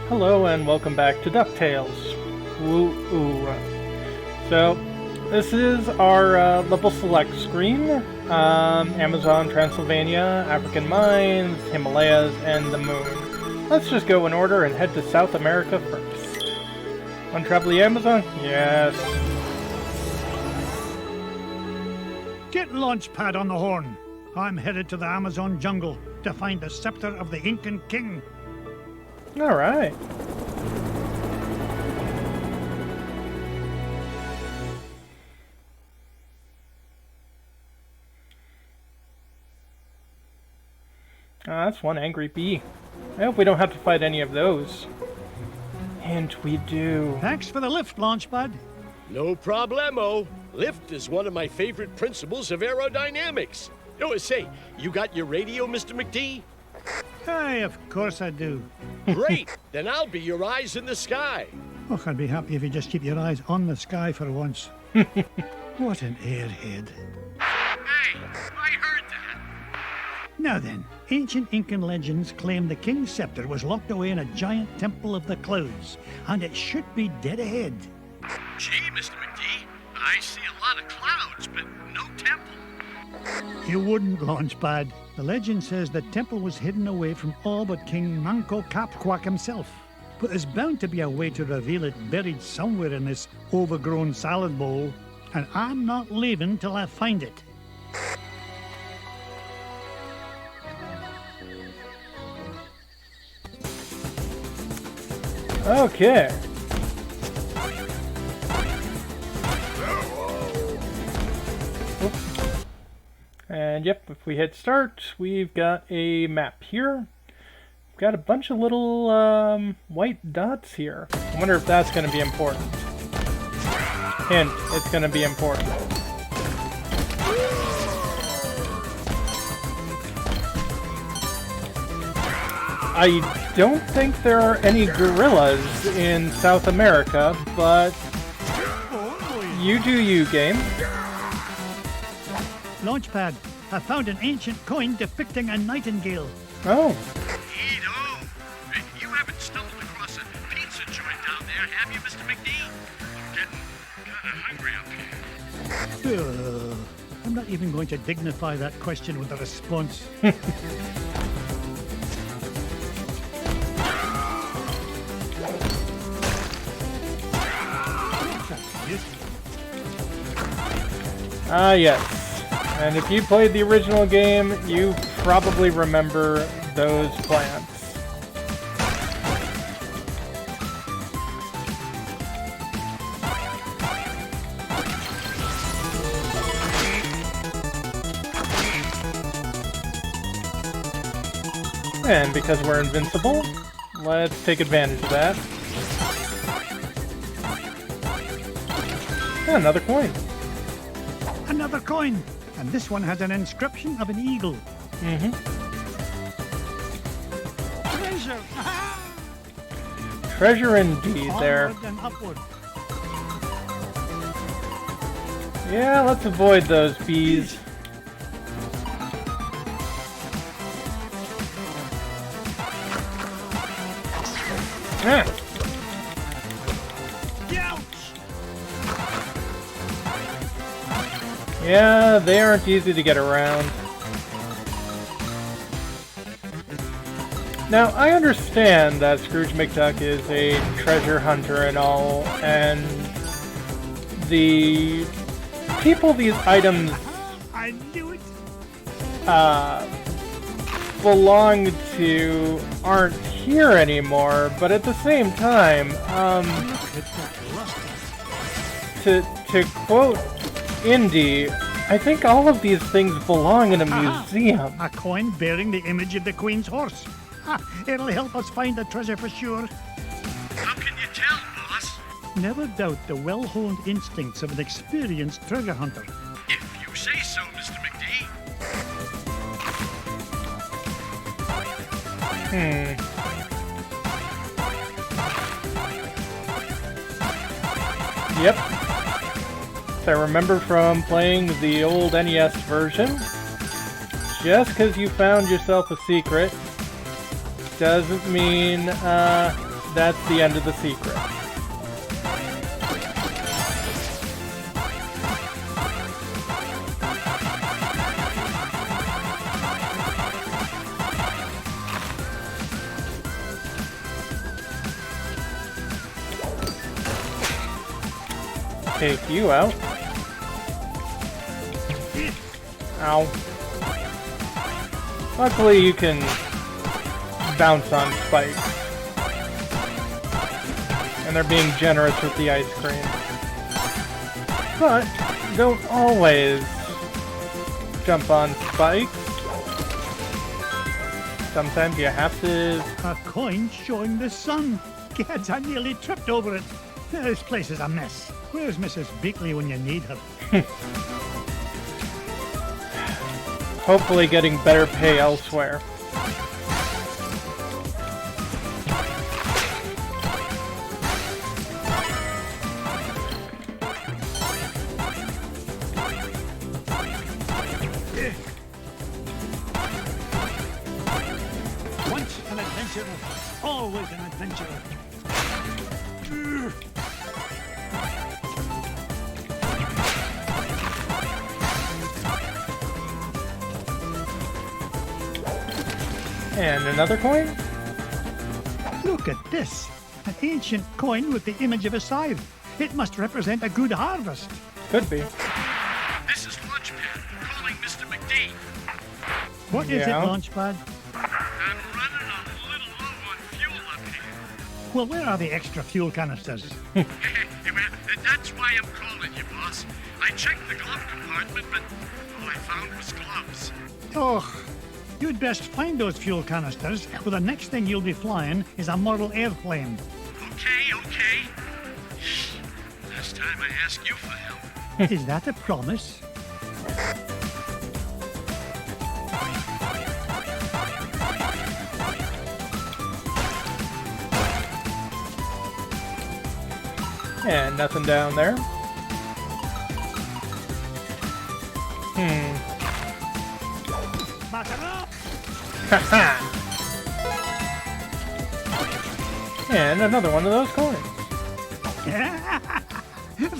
Hello and welcome back to Ducktales. Woo-oo. So, this is our level select screen. Amazon, Transylvania, African Mines, Himalayas, and the Moon. Let's just go in order and head to South America first. Want to travel the Amazon? Yes. Get Launchpad on the horn. I'm headed to the Amazon jungle to find the scepter of the Incan't king. Alright. That's one angry bee. I hope we don't have to fight any of those. And we do. Thanks for the lift, Launchpad. No problemo. Lift is one of my favorite principles of aerodynamics. Oh, say, you got your radio, Mr. McD? Aye, of course I do. Great! Then I'll be your eyes in the sky. Oh, I'd be happy if you just keep your eyes on the sky for once. What an airhead. Hey, I heard that. Now then, ancient Incan legends claim the king's scepter was locked away in a giant temple of the clouds, and it should be dead ahead. Gee, Mr. McD, I see a lot of clouds, but no temple. You wouldn't, Launchpad. The legend says the temple was hidden away from all but King Manco Capquack himself. But there's bound to be a way to reveal it buried somewhere in this overgrown salad bowl, and I'm not leaving till I find it. Okay. And yep, if we hit start, we've got a map here. We've got a bunch of little white dots here. I wonder if that's going to be important. Hint, it's going to be important. I don't think there are any gorillas in South America, but you do you, game. Launchpad, I found an ancient coin depicting a nightingale. Oh. Neato. You haven't stumbled across a pizza joint down there, have you, Mr. McD? I'm getting kind of hungry up here. I'm not even going to dignify that question with a response. Ah, yes. And if you played the original game, you probably remember those plants. And because we're invincible, let's take advantage of that. And another coin. Another coin! And this one has an inscription of an eagle. Mm-hmm. Treasure! Treasure indeed there. Onward and upward. Yeah, let's avoid those bees. Ah. Yeah, they aren't easy to get around. Now, I understand that Scrooge McDuck is a treasure hunter and all, and the people these items I knew it. belong to aren't here anymore, but at the same time, to quote Indy, I think all of these things belong in a museum. A coin bearing the image of the Queen's horse. It'll help us find the treasure for sure. How can you tell, boss? Never doubt the well-honed instincts of an experienced treasure hunter. If you say so, Mr. McD. Yep. I remember from playing the old NES version, just because you found yourself a secret doesn't mean that's the end of the secret. Take you out. Ow. Luckily you can bounce on spikes. And they're being generous with the ice cream. But don't always jump on spikes. Sometimes you have to... A coin showing the sun. Gads, I nearly tripped over it. This place is a mess. Where's Mrs. Beakley when you need her? Hopefully getting better pay elsewhere. Once an adventurer, always an adventurer. And another coin? Look at this. An ancient coin with the image of a scythe. It must represent a good harvest. Could be. This is Launchpad calling Mr. McD. What is it, Yeah. Launchpad? I'm running a little low on fuel up here. Well, where are the extra fuel canisters? Well, that's why I'm calling you, boss. I checked the glove compartment, but all I found was gloves. Oh, you'd best find those fuel canisters, for the next thing you'll be flying is a model airplane. Okay. Last time I asked you for help. Is that a promise? And nothing down there. Batter up! Haha! And another one of those coins.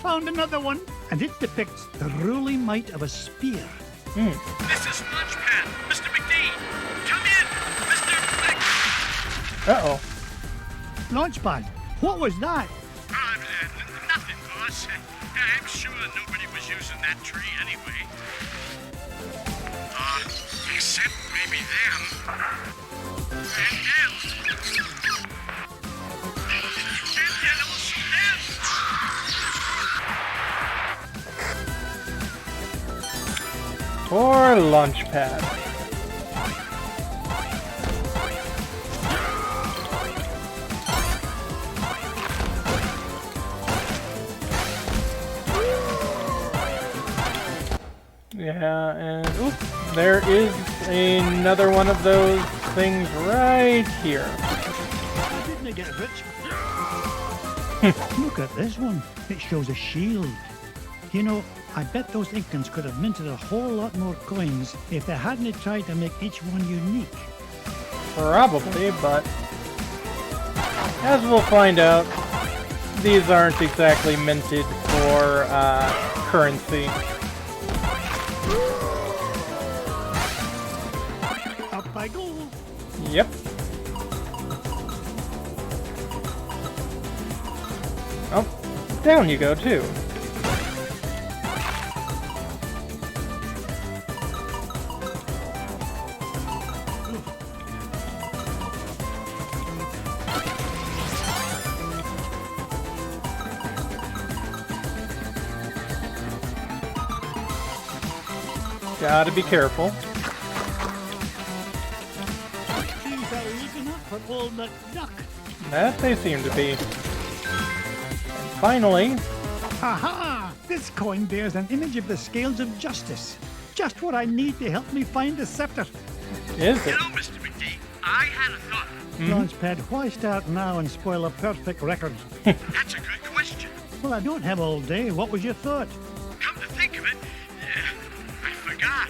Found another one, and it depicts the ruling might of a spear. This is Launchpad. Mr. McD. Come in, Mr. Mc... Uh-oh. Launchpad, what was that? Nothing, boss. I'm sure nobody was using that tree anyway. Except maybe them. And also them. Poor Launchpad. Yeah, and oop, there is another one of those things right here. Didn't I get rich? Look at this one. It shows a shield. You know, I bet those Incans could have minted a whole lot more coins if they hadn't tried to make each one unique. Probably, but as we'll find out, these aren't exactly minted for currency. Up I go. Yep. Oh, down you go too. Gotta be careful. These are looking up for old McDuck. That they seem to be. And finally, Aha! This coin bears an image of the scales of justice. Just what I need to help me find the scepter. is You it? know, Mr. McD, I had a thought. Launchpad, why start now and spoil a perfect record? That's a good question. Well, I don't have all day. What was your thought? Come to think of it, I forgot.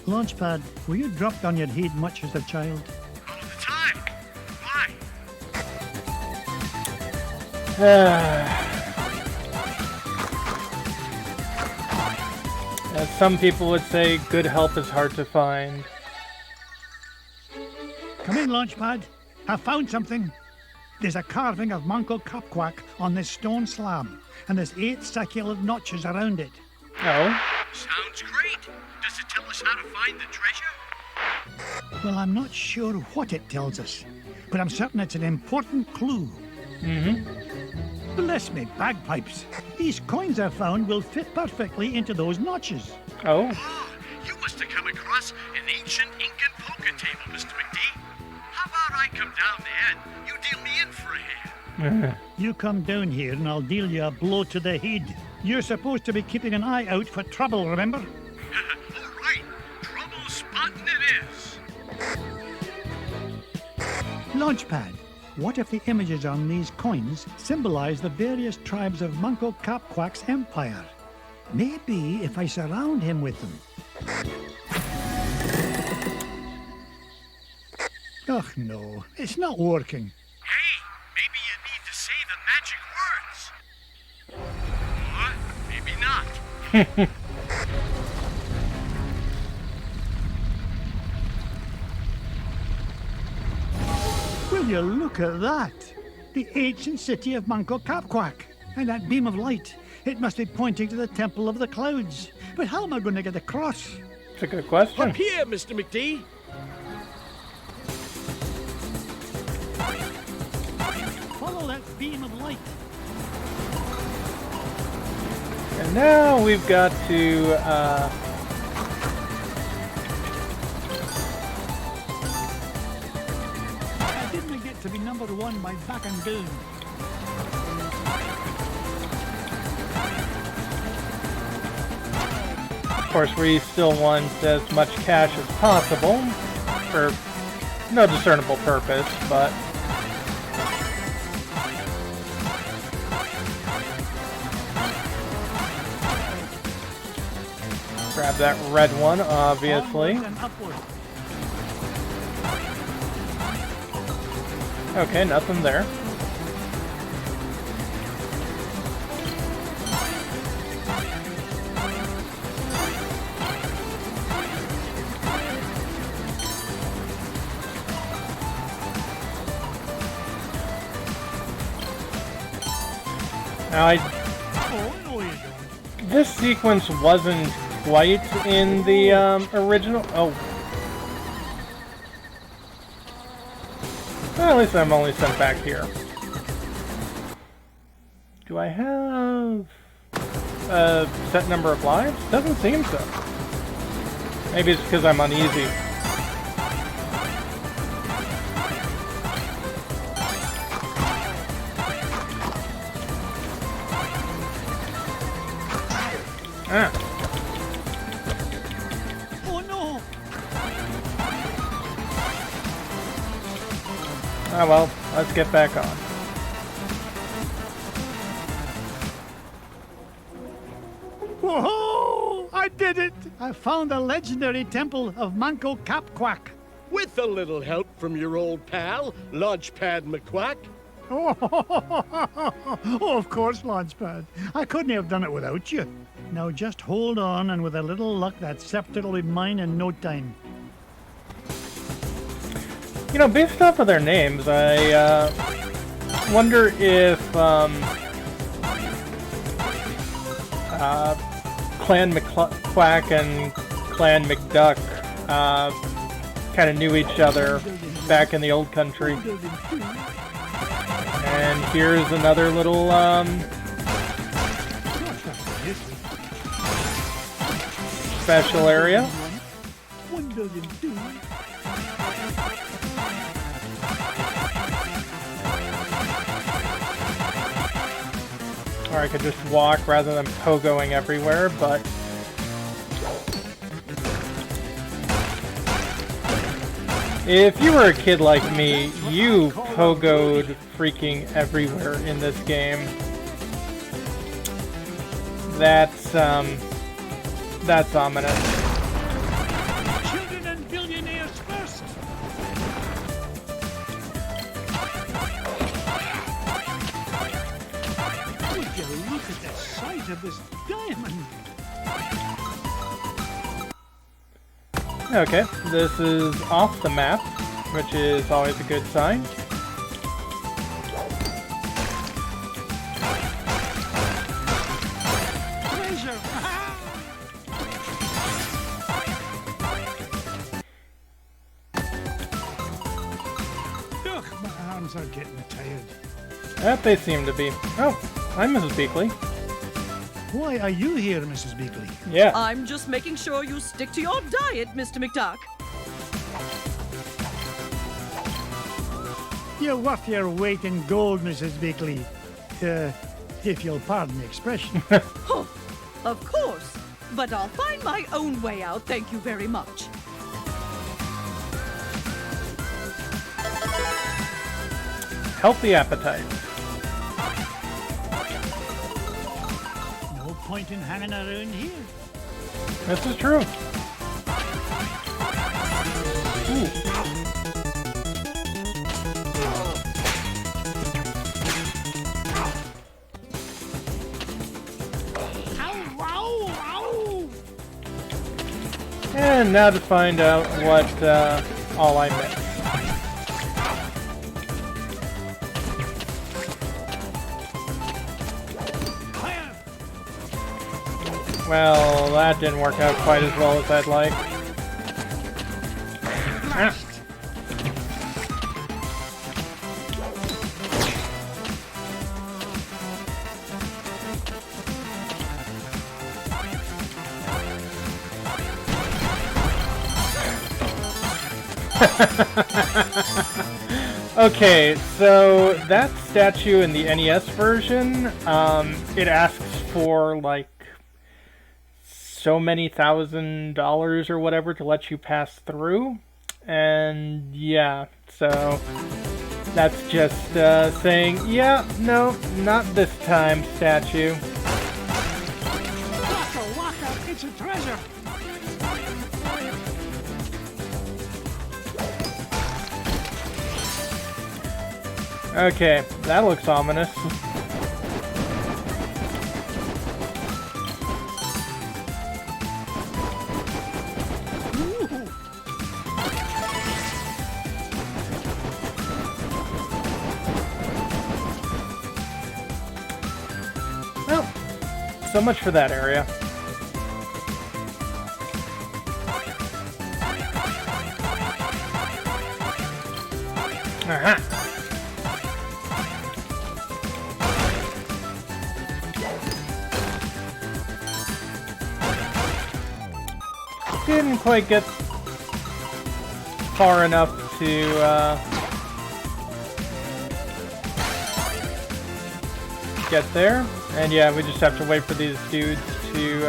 Launchpad, were you dropped on your head much as a child? All the time. Why? As some people would say, good help is hard to find. Come in, Launchpad. I found something. There's a carving of Manco Capquack on this stone slab, and there's 8 succulent notches around it. Oh? Sounds great. Does it tell us how to find the treasure? Well, I'm not sure what it tells us, but I'm certain it's an important clue. Bless me bagpipes. These coins I found will fit perfectly into those notches. Oh? Oh, you must have come across an ancient Incan poker table, Mr. McD. How about I come down there and you deal me in for a hand? You come down here and I'll deal you a blow to the head. You're supposed to be keeping an eye out for trouble, remember? All right. Trouble spotting it is. Launchpad, what if the images on these coins symbolize the various tribes of Manco Capquack's empire? Maybe if I surround him with them. Oh no, it's not working. Hey, maybe you need to say the magic words. Or maybe not. Will you look at that? The ancient city of Manco Capquack. And that beam of light, it must be pointing to the Temple of the Clouds. But how am I going to get across? It's a good question. Up here, Mr. McD. Follow that beam of light. And now we've got to, I didn't get to be number 1 by backing down. of course, we still want as much cash as possible for no discernible purpose, but grab that red one, obviously. Onwards and upward. Okay, nothing there. Now, Oh, no, you don't. this sequence wasn't quite in the original. Oh. Well, at least I'm only sent back here. Do I have a set number of lives? Doesn't seem so. Maybe it's because I'm uneasy. Ah. Oh no! Ah, well, let's get back on. Whoa! I did it! I found the legendary temple of Manco Capquack. With a little help from your old pal, Launchpad McQuack. Oh, of course, Launchpad. I couldn't have done it without you. Now just hold on, and with a little luck, that scepter will be mine in no time. You know, based off of their names, I wonder if Clan McQuack and Clan McDuck kind of knew each other back in the old country. And here's another little special area. 1 billion, 2. Or I could just walk rather than pogoing everywhere, but if you were a kid like me, you pogoed freaking everywhere in this game. That's ominous. Children and billionaires first. sight of this diamond. Okay, this is off the map, which is always a good sign. Treasure! Ugh, my arms are getting tired. They seem to be. Oh, hi, Mrs. Beakley. Why are you here, Mrs. Beakley? Yeah. I'm just making sure you stick to your diet, Mr. McDuck. You're worth your weight in gold, Mrs. Beakley. If you'll pardon the expression. Oh, of course. But I'll find my own way out, thank you very much. Healthy appetite. No point in hanging around here. This is true. Ooh. And now to find out what all I missed. Well, that didn't work out quite as well as I'd like. Ah. Okay, so that statue in the NES version, it asks for like so many $1,000 or whatever to let you pass through, and yeah, so that's just saying, yeah, no, not this time, statue. Waka waka, it's a treasure. Okay, that looks ominous. Well, so much for that area. Aha! Didn't quite get far enough to get there, and yeah, we just have to wait for these dudes to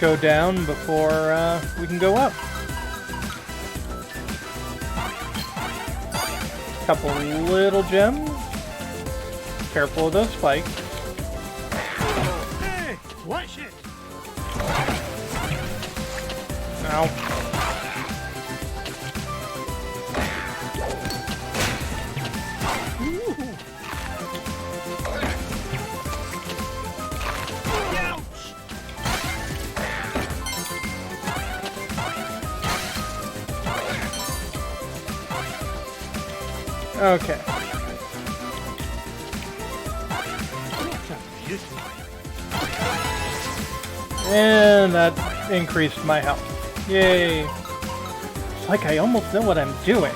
go down before we can go up. Couple little gems. Careful of those spikes. Hey, watch it. Ow. Okay. And that increased my health. Yay. It's like I almost know what I'm doing.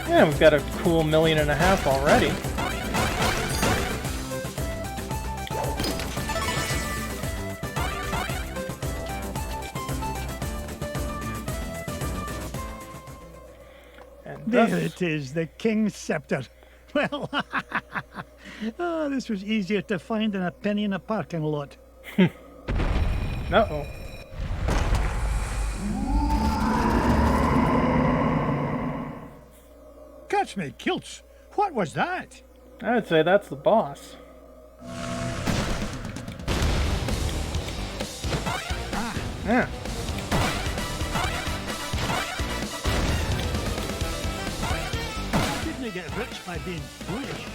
Yeah, we've got a cool 1.5 million already. And There thus- it is, the King's Scepter. Well, oh, this was easier to find than a penny in a parking lot. Uh-oh. Catch me, kilts. What was that? I'd say that's the boss. Yeah. only get rich by being foolish.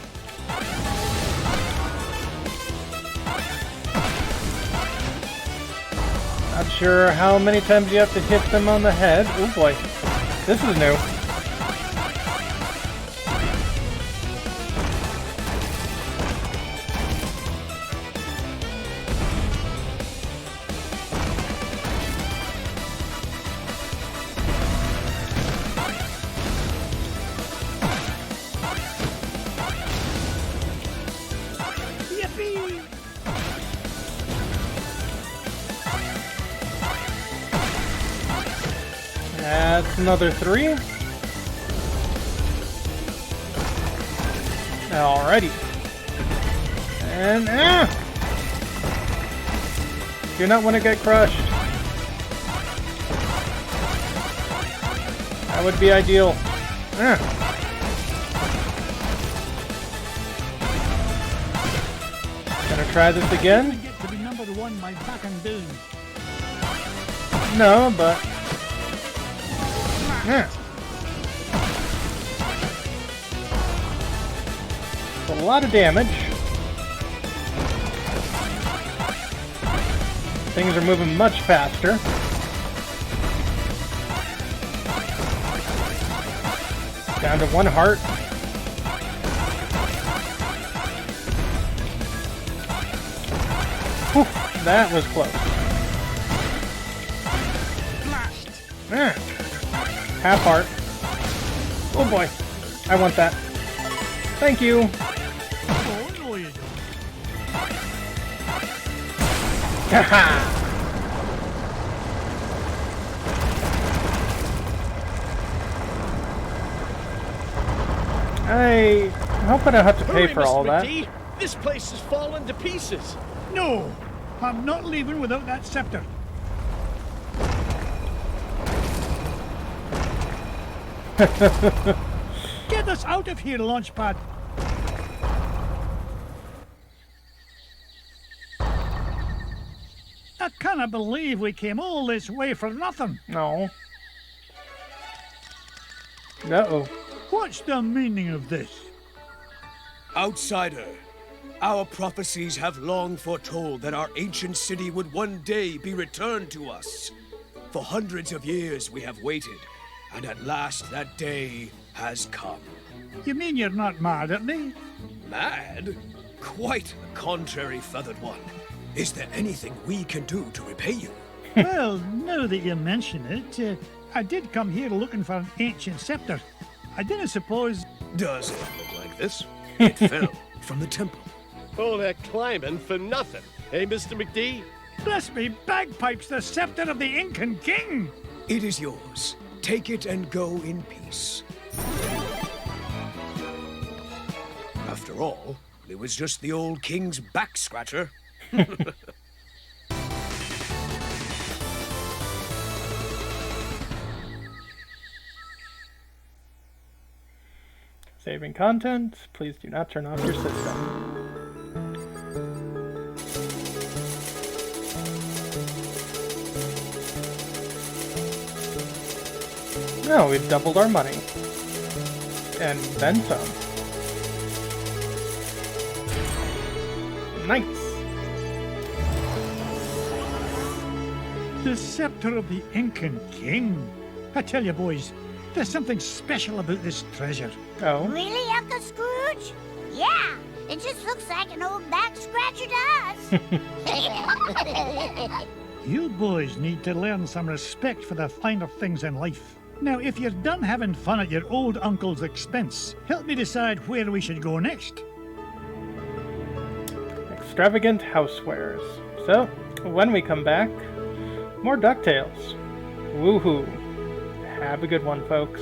Not sure how many times you have to hit them on the head. Oh boy, this is new. Yippee! That's another 3. Alrighty. And do not want to get crushed. That would be ideal. Gonna try this again? Get to be number 1 by backing down. No, but a lot of damage. Things are moving much faster. Down to 1 heart. Whew, that was close. Half heart. Oh boy. I want that. Thank you. Oh, no, you don't. Haha. How could I have to pay Hurry, for all Mr. that? McD. This place is falling to pieces. No, I'm not leaving without that scepter. Get us out of here, Launchpad. I cannot believe we came all this way for nothing. No. Uh-oh. What's the meaning of this? Outsider, our prophecies have long foretold that our ancient city would one day be returned to us. For hundreds of years we have waited, and at last that day has come. You mean you're not mad at me? Mad? Quite the contrary, Feathered One. Is there anything we can do to repay you? Well, now that you mention it, I did come here looking for an ancient scepter. I didn't suppose... Does it look like this? It fell from the temple. All that climbing for nothing. Hey, Mr. McD? Bless me bagpipes, the scepter of the Incan king! It is yours. Take it and go in peace. After all, it was just the old king's back scratcher. Saving content. Please do not turn off your system. No, we've doubled our money. And then some. Nice. The scepter of the Incan king. I tell you, boys, there's something special about this treasure. Oh. Really, Uncle Scrooge? Yeah, it just looks like an old back scratcher to us. You boys need to learn some respect for the finer things in life. Now, if you're done having fun at your old uncle's expense, help me decide where we should go next. Extravagant housewares. So, when we come back, more Ducktales. Woohoo. Have a good one, folks.